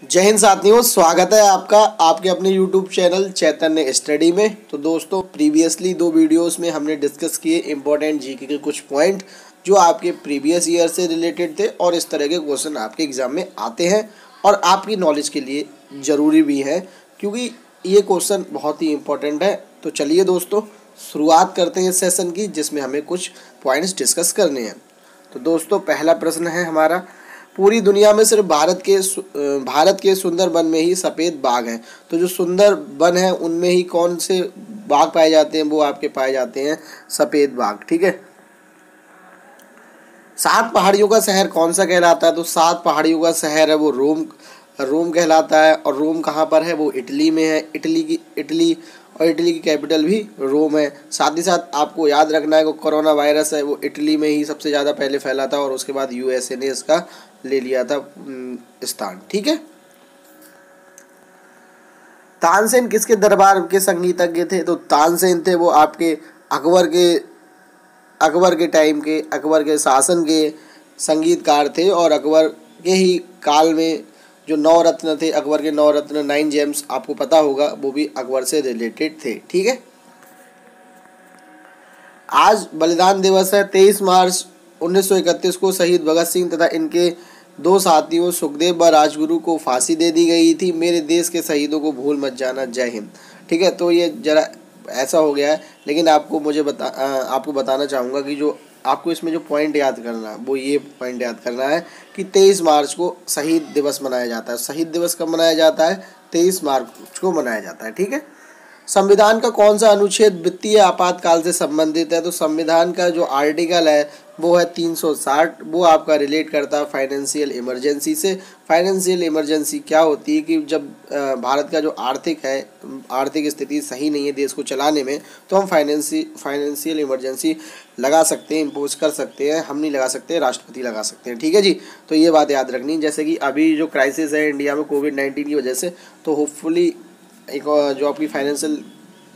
जय हिंद साथियों, स्वागत है आपका आपके अपने YouTube चैनल चैतन्य स्टडी में। तो दोस्तों, प्रीवियसली 2 वीडियोस में हमने डिस्कस किए इम्पोर्टेंट जीके के कुछ पॉइंट जो आपके प्रीवियस ईयर से रिलेटेड थे और इस तरह के क्वेश्चन आपके एग्जाम में आते हैं और आपकी नॉलेज के लिए ज़रूरी भी है क्योंकि ये क्वेश्चन बहुत ही इम्पोर्टेंट है। तो चलिए दोस्तों, शुरुआत करते हैं इस सेशन की जिसमें हमें कुछ पॉइंट्स डिस्कस करने हैं। तो दोस्तों, पहला प्रश्न है हमारा, पूरी दुनिया में सिर्फ भारत के सुंदर वन में ही सफ़ेद बाघ हैं। तो जो सुंदर वन है उनमें ही कौन से बाघ पाए जाते हैं? वो आपके पाए जाते हैं सफ़ेद बाघ। ठीक है। 7 पहाड़ियों का शहर कौन सा कहलाता है? तो 7 पहाड़ियों का शहर है वो रोम कहलाता है। और रोम कहाँ पर है? वो इटली में है। इटली की कैपिटल भी रोम है। साथ ही साथ आपको याद रखना है कि कोरोना वायरस है वो इटली में ही सबसे ज़्यादा पहले फैला था और उसके बाद यूएसए ने इसका ले लिया था स्थान। ठीक है। तानसेन किसके दरबार के संगीतज्ञ थे? तो तानसेन थे वो आपके अकबर के टाइम के, अकबर के शासन के संगीतकार थे और अकबर के ही काल में जो 9 रत्न थे, अकबर के 9 रत्न 9 जेम्स आपको पता होगा, वो भी अकबर से रिलेटेड थे। ठीक है। आज बलिदान दिवस है। 23 मार्च 1931 को शहीद भगत सिंह तथा इनके 2 साथियों सुखदेव व राजगुरु को फांसी दे दी गई थी। मेरे देश के शहीदों को भूल मत जाना। जय हिंद। ठीक है। तो ये जरा ऐसा हो गया है, लेकिन आपको बताना चाहूँगा कि जो आपको इसमें जो पॉइंट याद करना है वो ये पॉइंट याद करना है कि 23 मार्च को शहीद दिवस मनाया जाता है। शहीद दिवस कब मनाया जाता है? 23 मार्च को मनाया जाता है। ठीक है। संविधान का कौन सा अनुच्छेद वित्तीय आपातकाल से संबंधित है? तो संविधान का जो आर्टिकल है वो है 360। वो आपका रिलेट करता है फाइनेंशियल इमरजेंसी से। फाइनेंशियल इमरजेंसी क्या होती है कि जब भारत का जो आर्थिक स्थिति सही नहीं है देश को चलाने में, तो हम फाइनेंशियल इमरजेंसी लगा सकते हैं, इम्पोज कर सकते हैं। हम नहीं लगा सकते, राष्ट्रपति लगा सकते हैं। ठीक है जी। तो ये बात याद रखनी। जैसे कि अभी जो क्राइसिस है इंडिया में कोविड-19 की वजह से, तो होपफुली एक जो आपकी फाइनेंशियल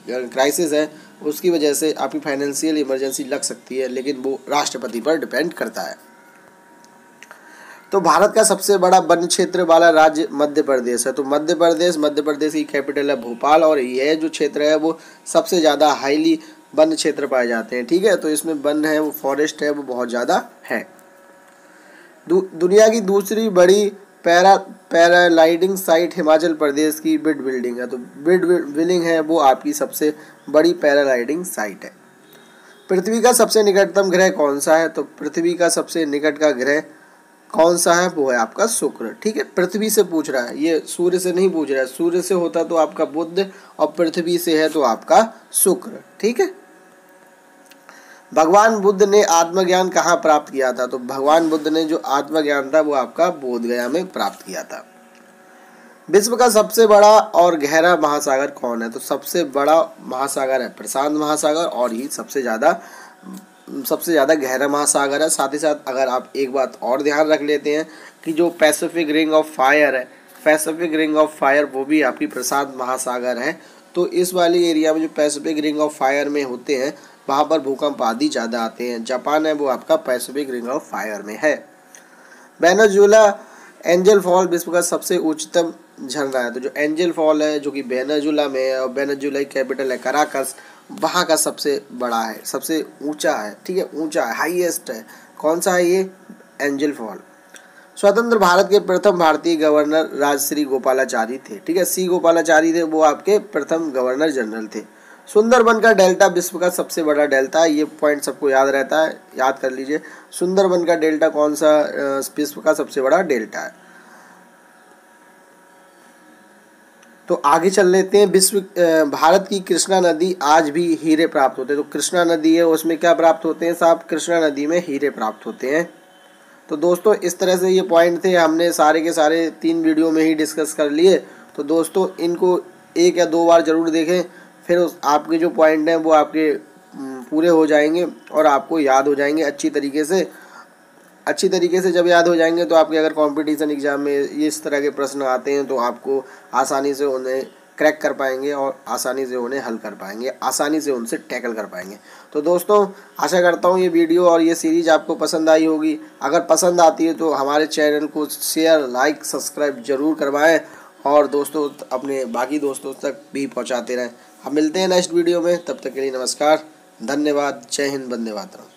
क्राइसिस है उसकी वजह से आपकी फाइनेंशियल इमरजेंसी लग सकती है, लेकिन वो राष्ट्रपति पर डिपेंड करता है। तो भारत का सबसे बड़ा वन क्षेत्र वाला राज्य मध्य प्रदेश है। तो मध्य प्रदेश की कैपिटल है भोपाल और यह जो क्षेत्र है वो सबसे ज़्यादा हाईली वन क्षेत्र पाए जाते हैं। ठीक है। तो इसमें वन है वो फॉरेस्ट है वो बहुत ज़्यादा है। दुनिया की दूसरी बड़ी पैराग्लाइडिंग साइट हिमाचल प्रदेश की बिड बिल्डिंग है। तो बिड बिल्डिंग है वो आपकी सबसे बड़ी पैराग्लाइडिंग साइट है। पृथ्वी का सबसे निकटतम ग्रह कौन सा है? तो पृथ्वी का सबसे निकट का ग्रह कौन सा है? वो है आपका शुक्र। ठीक है। पृथ्वी से पूछ रहा है, ये सूर्य से नहीं पूछ रहा है। सूर्य से होता तो आपका बुध और पृथ्वी से है तो आपका शुक्र। ठीक है। भगवान बुद्ध ने आत्मज्ञान कहाँ प्राप्त किया था? तो भगवान बुद्ध ने जो आत्मज्ञान था वो आपका बोधगया में प्राप्त किया था। विश्व का सबसे बड़ा और गहरा महासागर कौन है? तो सबसे बड़ा महासागर है प्रशांत महासागर और ये सबसे ज़्यादा गहरा महासागर है। साथ ही साथ अगर आप एक बात और ध्यान रख लेते हैं कि जो पैसिफिक रिंग ऑफ फायर है, पैसिफिक रिंग ऑफ फायर वो भी आपकी प्रशांत महासागर है। तो इस वाली एरिया में जो पैसिफिक रिंग ऑफ फायर में होते हैं वहाँ पर भूकंप आदि ज़्यादा आते हैं। जापान है वो आपका पैसिफिक रिंग ऑफ फायर में है। वेनेजुएला एंजल फॉल विश्व का सबसे उच्चतम झरना है। तो जो एंजल फॉल है जो कि वेनेजुएला में है और वेनेजुएला की कैपिटल है कराकस, वहाँ का सबसे बड़ा है, सबसे ऊंचा है। ठीक है। ऊंचा है, हाईएस्ट है। कौन सा है ये? Angel fall. स्वतंत्र भारत के प्रथम भारतीय गवर्नर राजश्री गोपालाचारी थे। ठीक है। सी गोपालाचारी थे, वो आपके प्रथम गवर्नर जनरल थे। सुंदरबन का डेल्टा विश्व का सबसे बड़ा डेल्टा है। ये पॉइंट सबको याद रहता है, याद कर लीजिए। सुंदरबन का डेल्टा कौन सा विश्व का सबसे बड़ा डेल्टा है? तो आगे चल लेते हैं। भारत की कृष्णा नदी आज भी हीरे प्राप्त होते हैं। तो कृष्णा नदी है उसमें क्या प्राप्त होते हैं साहब? कृष्णा नदी में हीरे प्राप्त होते हैं। तो दोस्तों, इस तरह से ये पॉइंट थे, हमने सारे के सारे 3 वीडियो में ही डिस्कस कर लिए। तो दोस्तों, इनको 1 या 2 बार ज़रूर देखें, फिर आपके जो पॉइंट हैं वो आपके पूरे हो जाएंगे और आपको याद हो जाएंगे अच्छी तरीके से। जब याद हो जाएंगे तो आपके अगर कंपटीशन एग्जाम में इस तरह के प्रश्न आते हैं तो आपको आसानी से उन्हें क्रैक कर पाएंगे और आसानी से उन्हें हल कर पाएंगे, आसानी से उनसे टैकल कर पाएंगे। तो दोस्तों आशा करता हूँ ये वीडियो और ये सीरीज आपको पसंद आई होगी। अगर पसंद आती है तो हमारे चैनल को शेयर, लाइक, सब्सक्राइब जरूर करवाएं और दोस्तों अपने बाकी दोस्तों तक भी पहुँचाते रहें। हम मिलते हैं नेक्स्ट वीडियो में, तब तक के लिए नमस्कार, धन्यवाद, जय हिंद, वंदे मातरम।